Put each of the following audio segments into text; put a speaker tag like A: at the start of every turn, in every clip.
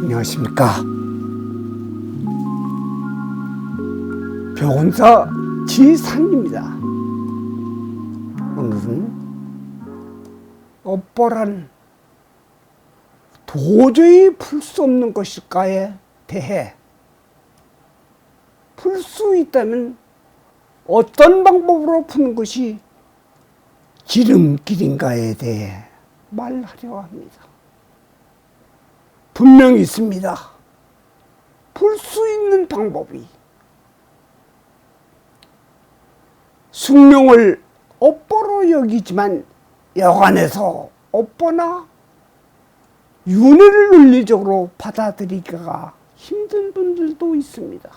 A: 안녕하십니까. 병원사 지산입니다. 오늘은 업보란 도저히 풀 수 없는 것일까에 대해 풀 수 있다면 어떤 방법으로 푸는 것이 지름길인가에 대해 말하려 합니다. 분명히 있습니다. 풀 수 있는 방법이. 숙명을 업보로 여기지만 여간에서 업보나 윤회를 논리적으로 받아들이기가 힘든 분들도 있습니다.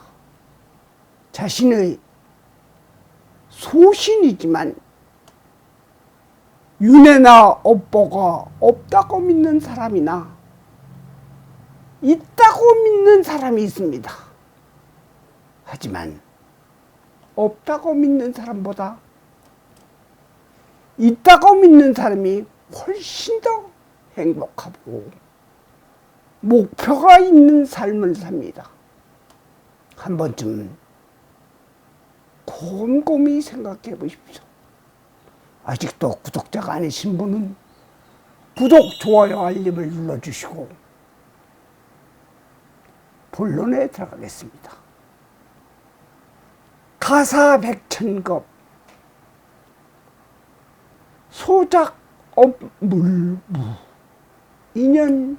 A: 자신의 소신이지만 윤회나 업보가 없다고 믿는 사람이나 있다고 믿는 사람이 있습니다. 하지만 없다고 믿는 사람보다 있다고 믿는 사람이 훨씬 더 행복하고 목표가 있는 삶을 삽니다. 한 번쯤 곰곰이 생각해 보십시오. 아직도 구독자가 아니신 분은 구독, 좋아요, 알림을 눌러주시고 본론에 들어가겠습니다. 가사백천급 소작업물무 인연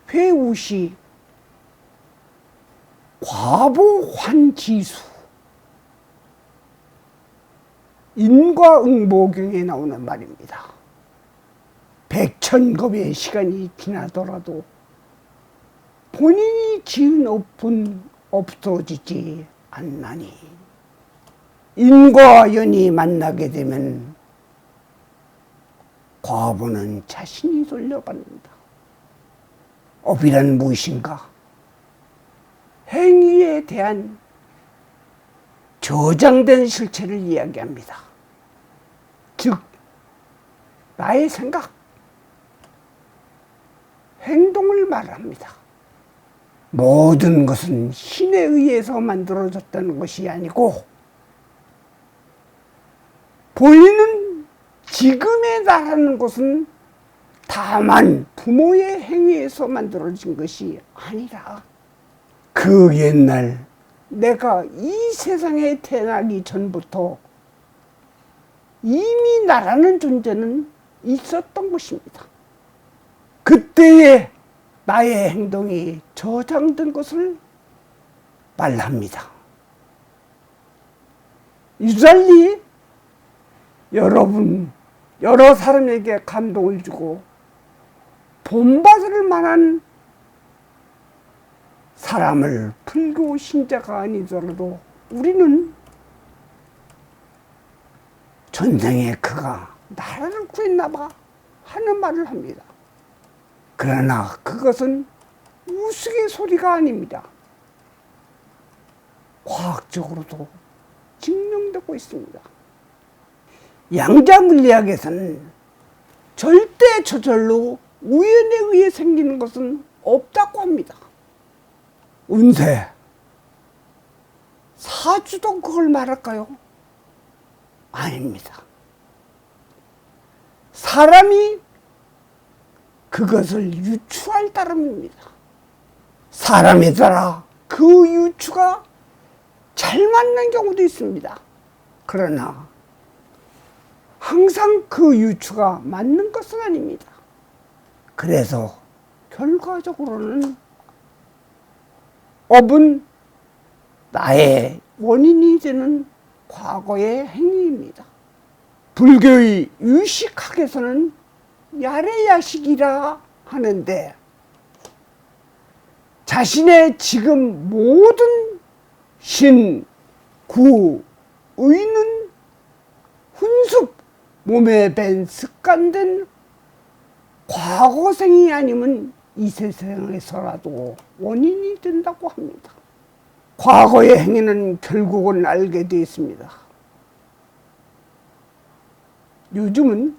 A: 회우시 과보환지수 인과응보경에 나오는 말입니다. 백천급의 시간이 지나더라도 본인이 지은 업은 없어지지 않나니 인과 연이 만나게 되면 과보는 자신이 돌려받는다. 업이란 무엇인가? 행위에 대한 저장된 실체를 이야기합니다. 즉 나의 생각, 행동을 말합니다. 모든 것은 신에 의해서 만들어졌다는 것이 아니고 본인은 지금에 나라는 것은 다만 부모의 행위에서 만들어진 것이 아니라 그 옛날 내가 이 세상에 태어나기 전부터 이미 나라는 존재는 있었던 것입니다. 그때의 나의 행동이 저장된 것을 말합니다. 유달리 여러 사람에게 감동을 주고 본받을 만한 사람을 불교 신자가 아니더라도 우리는 전생에 그가 나라를 구했나봐 하는 말을 합니다. 그러나 그것은 우스갯소리가 아닙니다. 과학적으로도 증명되고 있습니다. 양자물리학에서는 절대 저절로 우연에 의해 생기는 것은 없다고 합니다. 운세, 사주도 그걸 말할까요? 아닙니다. 사람이 그것을 유추할 따름입니다. 사람에 따라 그 유추가 잘 맞는 경우도 있습니다. 그러나 항상 그 유추가 맞는 것은 아닙니다. 그래서 결과적으로는 업은 나의 원인이 되는 과거의 행위입니다. 불교의 유식학에서는 야래야식이라 하는데 자신의 지금 모든 신, 구, 의는 훈습, 몸에 밴 습관된 과거생이 아니면 이 세상에서라도 원인이 된다고 합니다. 과거의 행위는 결국은 알게 되어 있습니다. 요즘은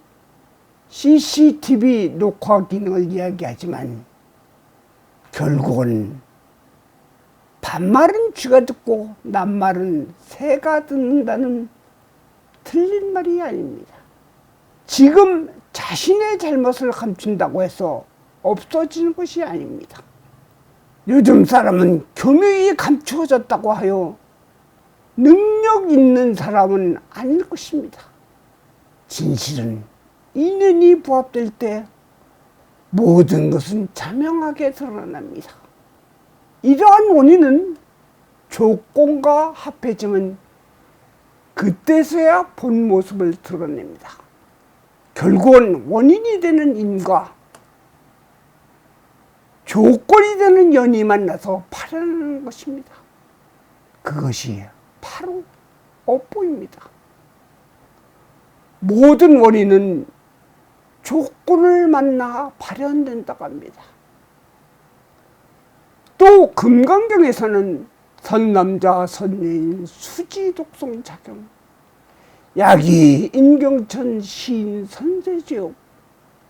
A: CCTV 녹화 기능을 이야기하지만 결국은 반말은 쥐가 듣고 낱말은 새가 듣는다는 틀린 말이 아닙니다. 지금 자신의 잘못을 감춘다고 해서 없어지는 것이 아닙니다. 요즘 사람은 교묘히 감추어졌다고 하여 능력 있는 사람은 아닐 것입니다. 진실은 인연이 부합될 때 모든 것은 자명하게 드러납니다. 이러한 원인은 조건과 합해지면 그때서야 본 모습을 드러냅니다. 결국은 원인이 되는 인과 조건이 되는 연이 만나서 발현하는 것입니다. 그것이 바로 업보입니다. 모든 원인은 조건을 만나 발현된다고 합니다. 또 금강경에서는 선남자 선여인 수지독성 작용, 야기 인경천 시인 선세제옥,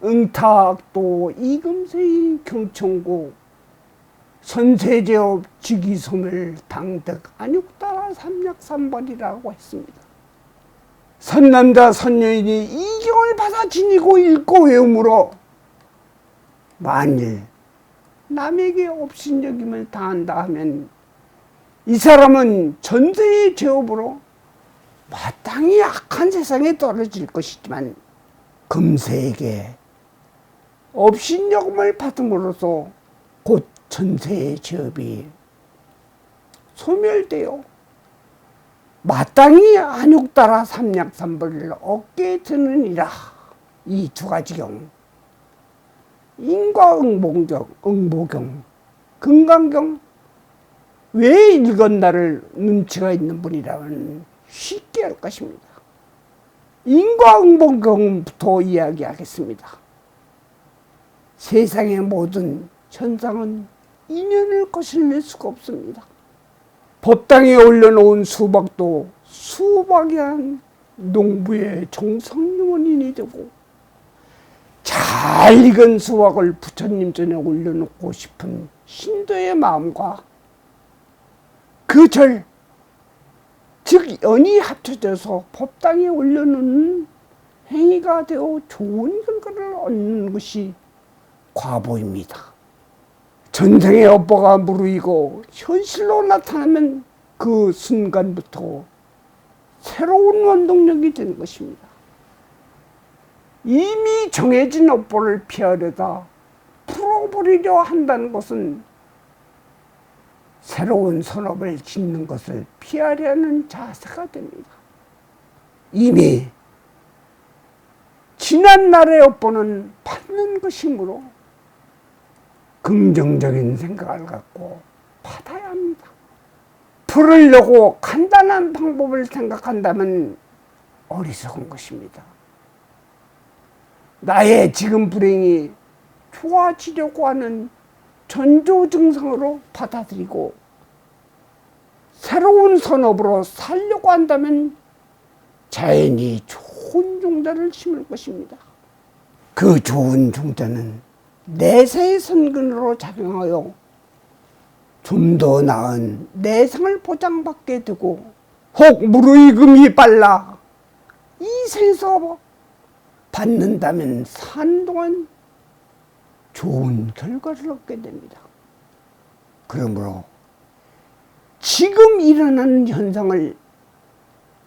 A: 응탁도 이금세인 경청고, 선세제업 직위소멸 당득 안육따라 삼약삼발이라고 했습니다. 선남자 선여인이 이경을 받아 지니고 읽고 외우므로 만일 남에게 업신여김을 당한다 하면 이 사람은 전세의 죄업으로 마땅히 악한 세상에 떨어질 것이지만 금세에게 업신여금을 받음으로써 곧 전세의 죄업이 소멸되어 마땅히 안육따라 삼약삼벌을 얻게 되느니라. 이 두 가지 경, 인과응보경, 금강경, 왜 읽었나를 눈치가 있는 분이라면 쉽게 할 것입니다. 인과응보경부터 이야기하겠습니다. 세상의 모든 현상은 인연을 거슬릴 수가 없습니다. 법당에 올려놓은 수박도 수박이란 농부의 정성원인이 되고, 잘 익은 수박을 부처님 전에 올려놓고 싶은 신도의 마음과 그 절, 즉 연이 합쳐져서 법당에 올려놓는 행위가 되어 좋은 결과를 얻는 것이 과보입니다. 전생의 업보가 무르익고 현실로 나타나면 그 순간부터 새로운 원동력이 되는 것입니다. 이미 정해진 업보를 피하려다 풀어버리려 한다는 것은 새로운 선업을 짓는 것을 피하려는 자세가 됩니다. 이미 지난 날의 업보는 받는 것이므로 긍정적인 생각을 갖고 받아야 합니다. 풀으려고 간단한 방법을 생각한다면 어리석은 것입니다. 나의 지금 불행이 좋아지려고 하는 전조 증상으로 받아들이고 새로운 선업으로 살려고 한다면 자연히 좋은 종자를 심을 것입니다. 그 좋은 종자는 내세의 선근으로 작용하여 좀 더 나은 내상을 보장받게 되고, 혹 무르익음이 빨라 이 생에서 받는다면 산 동안 좋은 결과를 얻게 됩니다. 그러므로 지금 일어나는 현상을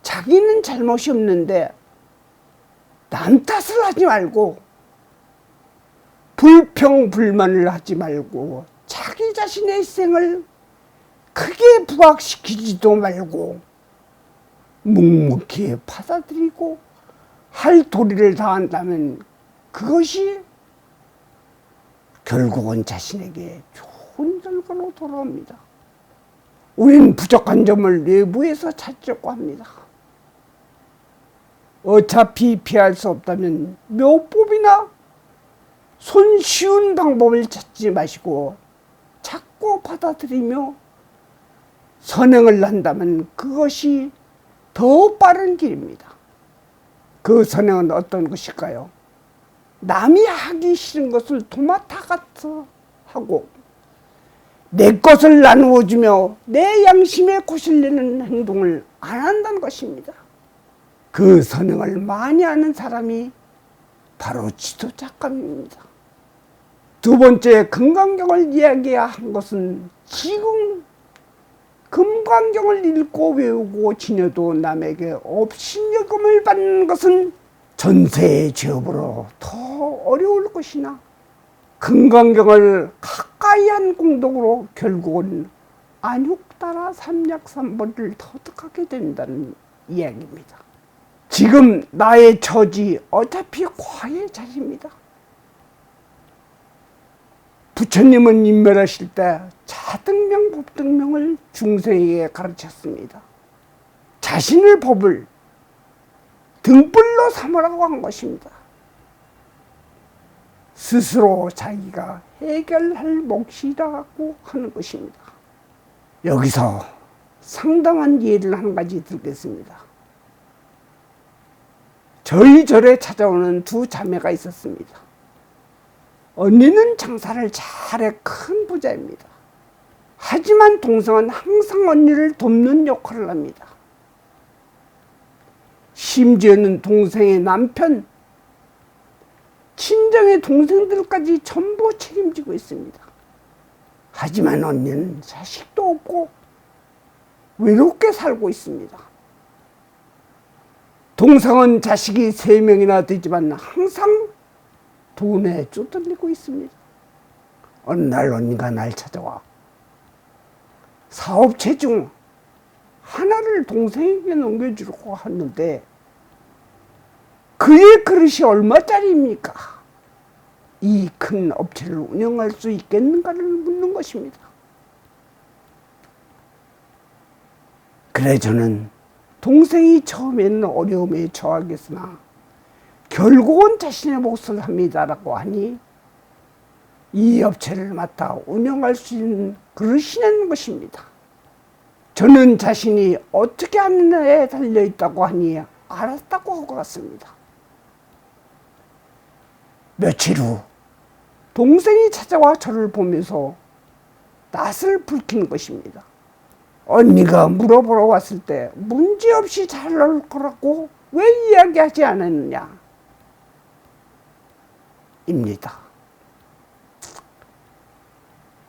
A: 자기는 잘못이 없는데 남 탓을 하지 말고 불평불만을 하지 말고 자기 자신의 생을 크게 부각시키지도 말고 묵묵히 받아들이고 할 도리를 다한다면 그것이 결국은 자신에게 좋은 결과로 돌아옵니다. 우리는 부족한 점을 내부에서 찾으려고 합니다. 어차피 피할 수 없다면 묘법이나 손쉬운 방법을 찾지 마시고 찾고 받아들이며 선행을 한다면 그것이 더 빠른 길입니다. 그 선행은 어떤 것일까요? 남이 하기 싫은 것을 도맡아 가서 하고 내 것을 나누어주며 내 양심에 거슬리는 행동을 안 한다는 것입니다. 그 선행을 많이 하는 사람이 바로 지도자감입니다. 두 번째, 금강경을 이야기해야 한 것은 지금 금강경을 읽고 외우고 지녀도 남에게 업신여금을 받는 것은 전세의 죄업으로 더 어려울 것이나 금강경을 가까이 한 공덕으로 결국은 안욕따라 삼약삼벌을 터득하게 된다는 이야기입니다. 지금 나의 처지 어차피 과의 자리입니다. 부처님은 인멸하실 때 자등명, 법등명을 중생에게 가르쳤습니다. 자신의 법을 등불로 삼으라고 한 것입니다. 스스로 자기가 해결할 몫이라고 하는 것입니다. 여기서 상당한 예를 한 가지 들겠습니다. 저희 절에 찾아오는 두 자매가 있었습니다. 언니는 장사를 잘해 큰 부자입니다. 하지만 동생은 항상 언니를 돕는 역할을 합니다. 심지어는 동생의 남편, 친정의 동생들까지 전부 책임지고 있습니다. 하지만 언니는 자식도 없고 외롭게 살고 있습니다. 동생은 자식이 3명이나 되지만 항상 돈에 쫓들리고 있습니다. 어느 날 언니가 날 찾아와 사업체 중 하나를 동생에게 넘겨주려고 하는데 그의 그릇이 얼마짜리입니까? 이 큰 업체를 운영할 수 있겠는가를 묻는 것입니다. 그래 저는 동생이 처음에는 어려움에 처하겠으나 결국은 자신의 몫을 합니다라고 하니 이 업체를 맡아 운영할 수 있는 그릇이라는 것입니다. 저는 자신이 어떻게 하느냐에 달려있다고 하니 알았다고 하고 갔습니다. 며칠 후 동생이 찾아와 저를 보면서 낯을 붉히는 것입니다. 언니가 물어보러 왔을 때 문제없이 잘 나올 거라고 왜 이야기하지 않았느냐 입니다.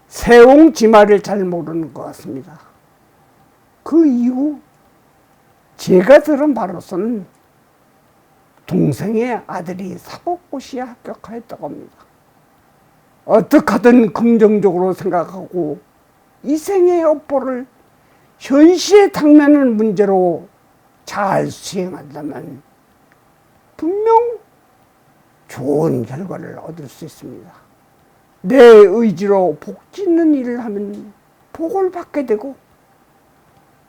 A: 세옹지마를 잘 모르는 것 같습니다. 그 이후 제가 들은 바로서는 동생의 아들이 사법고시에 합격하였다고 합니다. 어떻게 하든 긍정적으로 생각하고 이 생의 업보를 현실에 당면한 문제로 잘 수행한다면 분명 좋은 결과를 얻을 수 있습니다. 내 의지로 복 짓는 일을 하면 복을 받게 되고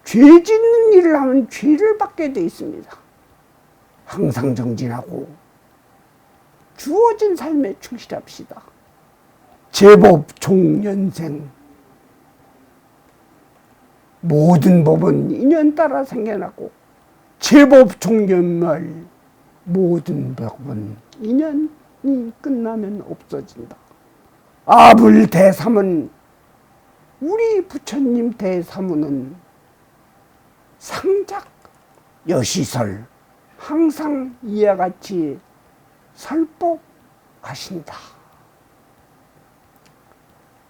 A: 죄 짓는 일을 하면 죄를 받게 되어 있습니다. 항상 정진하고 주어진 삶에 충실합시다. 제법 종연생. 모든 법은 인연 따라 생겨나고 제법 종연멸. 모든 법은 인연이 끝나면 없어진다. 아불 대사문, 우리 부처님 대사문은 상작 여시설 항상 이와 같이 설법하신다.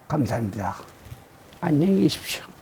A: 감사합니다. 안녕히 계십시오.